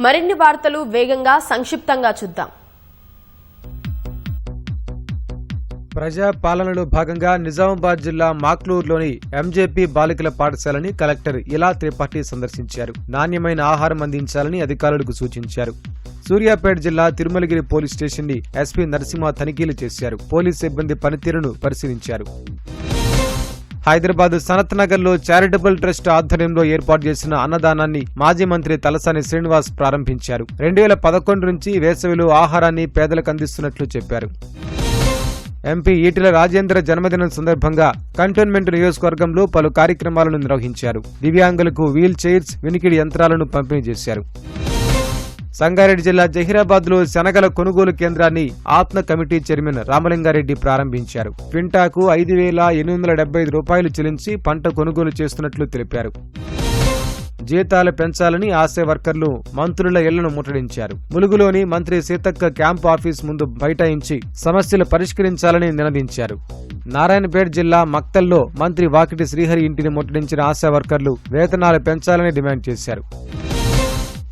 మరిన్ని వార్తలు వేగంగా సంక్షిప్తంగా చూద్దాం. ప్రజా పాలనలో భాగంగా నిజామాబాద్ జిల్లా మాక్లూరులోని ఎంజేపీ బాలికల పాఠశాలని కలెక్టర్ ఇలా త్రిపాఠి సందర్శించారు. నాణ్యమైన ఆహారం అందించాలని అధికారులకు సూచించారు. సూర్యాపేట జిల్లా తిరుమలగిరి పోలీస్ స్టేషన్ ని ఎస్పీ నరసింహ తనిఖీలు చేశారు. పోలీస్ సిబ్బంది పనితీరును పరిశీలించారు. హైదరాబాద్ సనత్ నగర్ లో చారిటబుల్ ట్రస్ట్ ఆధ్వర్యంలో ఏర్పాటు చేసిన అన్నదానాన్ని మాజీ మంత్రి తలసాని శ్రీనివాస్ ప్రారంభించారు. 2011 నుంచి వేసవిలో ఆహారాన్ని పేదలకు అందిస్తున్నట్లు చెప్పారు. ఎంపీ ఈటెల రాజేంద్ర జన్మదినం సందర్భంగా కంటోన్మెంట్ నియోజకవర్గంలో పలు కార్యక్రమాలను నిర్వహించారు. దివ్యాంగులకు వీల్ చైర్స్, వినికిడి యంత్రాలను పంపిణీ చేశారు. సంగారెడ్డి జిల్లా జహీరాబాద్ లో శనగల కొనుగోలు కేంద్రాన్ని ఆత్మ కమిటీ చైర్మన్ రామలింగారెడ్డి ప్రారంభించారు. క్వింటాకు 5,875 రూపాయలు చెల్లించి పంట కొనుగోలు చేస్తున్నట్లు తెలిపారు. జీతాలు పెంచాలని ఆశా వర్కర్లు మంత్రుల ఇళ్లను ముట్టడించారు. ములుగులోని మంత్రి సీతక్క క్యాంపు ఆఫీస్ ముందు బైఠాయించి సమస్యలు పరిష్కరించాలని నినదించారు. నారాయణపేట జిల్లా మక్తల్లో మంత్రి వాకిటి శ్రీహరి ఇంటిని ముట్టడించిన ఆశా వర్కర్లు వేతనాలు పెంచాలని డిమాండ్ చేశారు.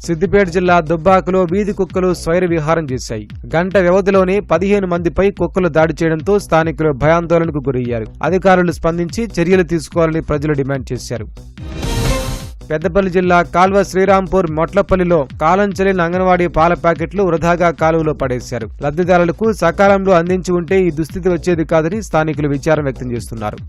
సిద్దిపేట జిల్లా దుబ్బాకలో వీధి కుక్కలు స్వైర విహారం చేశాయి. గంట వ్యవధిలోనే 15 మందిపై కుక్కలు దాడి చేయడంతో స్థానికులు భయాందోళనకు గురయ్యారు. అధికారులు స్పందించి చర్యలు తీసుకోవాలని ప్రజలు డిమాండ్ చేశారు. పెద్దపల్లి జిల్లా కాల్వ శ్రీరాంపూర్ మొట్లపల్లిలో కాలం చెల్లిన అంగన్వాడీ పాల ప్యాకెట్లు వృధాగా కాలువలో పడేశారు. లబ్ధిదారులకు సకాలంలో అందించి ఉంటే ఈ దుస్థితి వచ్చేది కాదని స్థానికులు విచారం వ్యక్తం చేస్తున్నారు.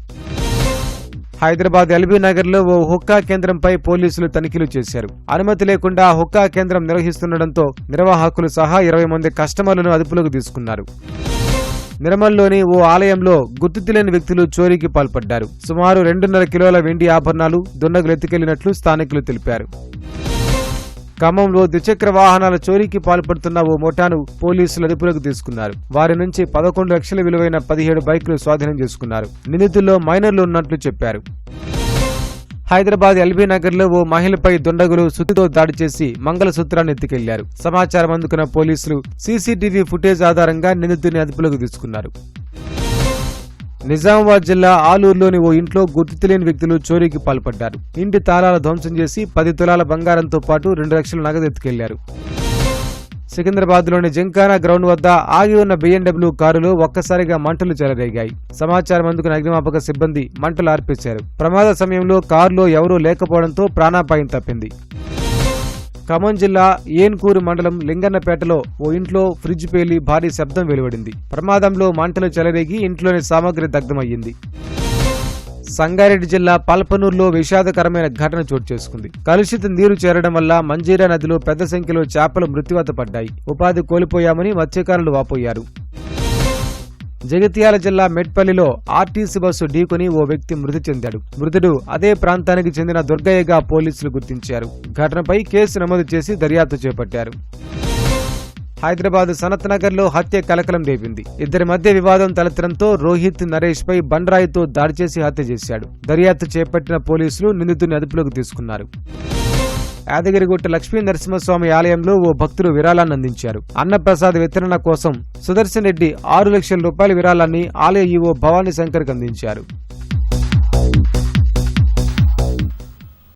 హైదరాబాద్ ఎల్బీ నగర్ లో ఓ హుక్కా కేంద్రంపై పోలీసులు తనిఖీలు చేశారు. అనుమతి లేకుండా హుక్కా కేంద్రం నిర్వహిస్తుండటంతో నిర్వాహకులు సహా 20 మంది కస్టమర్లను అదుపులోకి తీసుకున్నారు. నిర్మల్లోని ఓ ఆలయంలో గుర్తు తెలియని వ్యక్తులు చోరీకి పాల్పడ్డారు. సుమారు 2.5 కిలోల వెండి ఆభరణాలు, దుండగులు ఎత్తుకెళ్లినట్లు స్థానికులు తెలిపారు. ఖమ్మంలో ద్విచక్ర వాహనాల చోరీకి పాల్పడుతున్న ఓ ముఠాను పోలీసులు అదుపులోకి తీసుకున్నారు. వారి నుంచి 11 లక్షల విలువైన 17 బైకులు స్వాధీనం చేసుకున్నారు. నిందితుల్లో మైనర్లు ఉన్నట్లు చెప్పారు. హైదరాబాద్ ఎల్బీ నగర్ లో ఓ మహిళపై దుండగులు సుత్తితో దాడి చేసి మంగళసూత్రాన్ని ఎత్తుకెళ్లారు. సమాచారం అందుకున్న పోలీసులు సీసీటీవీ ఫుటేజ్ ఆధారంగా నిందితుడిని అదుపులోకి తీసుకున్నారు. నిజామాబాద్ జిల్లా ఆలూరులోని ఓ ఇంట్లో గుర్తు తెలియని వ్యక్తులు చోరీకి పాల్పడ్డారు. ఇంటి తాళాలు ధ్వంసం చేసి 10 తులాల బంగారంతో పాటు 2 లక్షల నగదు ఎత్తుకెళ్లారు. సికింద్రాబాద్ లోని జింకానా గ్రౌండ్ వద్ద ఆగి ఉన్న BMW కారులో ఒక్కసారిగా మంటలు చెలరేగాయి. సమాచారం అందుకున్న అగ్నిమాపక సిబ్బంది మంటలు ఆర్పేశారు. ప్రమాద సమయంలో కారులో ఎవరూ లేకపోవడంతో ప్రాణాపాయం తప్పింది. ఖమ్మం జిల్లా ఏన్కూరు మండలం లింగన్నపేటలో ఓ ఇంట్లో ఫ్రిడ్జ్ పేలి భారీ శబ్దం వెలువడింది. ప్రమాదంలో మంటలు చెలరేగి ఇంట్లోని సామగ్రి దగ్ధమయ్యింది. సంగారెడ్డి జిల్లా పల్పనూరులో విషాదకరమైన ఘటన చోటు చేసుకుంది. కలుషిత నీరు చేరడం వల్ల మంజీరా నదిలో పెద్ద సంఖ్యలో చేపలు మృత్యువాత పడ్డాయి. ఉపాధి కోల్పోయామని మత్స్యకారులు వాపోయారు. జగిత్యాల జిల్లా మెట్పల్లిలో ఆర్టీసీ బస్సు ఢీకొని ఓ వ్యక్తి మృతి చెందాడు. మృతుడు అదే ప్రాంతానికి చెందిన దుర్గయ్యగా పోలీసులు గుర్తించారు. ఘటనపై కేసు నమోదు చేసి దర్యాప్తు చేపట్టారు. హైదరాబాద్ సనత్ నగర్ లో హత్య కలకలం రేపింది. ఇద్దరి మధ్య వివాదం తలెత్తడంతో రోహిత్ నరేష్ పై బండరాయితో దాడి చేసి హత్య చేశాడు. దర్యాప్తు చేపట్టిన పోలీసులు నిందితుడిని అదుపులోకి తీసుకున్నారు. యాదగిరిగుట్ట లక్ష్మీ నరసింహస్వామి ఆలయంలో ఓ భక్తులు విరాళాన్ని అందించారు. అన్నప్రసాద వితరణ కోసం సుదర్శన్ రెడ్డి 6 లక్షల రూపాయల విరాళాన్ని ఆలయ ఈవో భవానీ శంకర్కి అందించారు.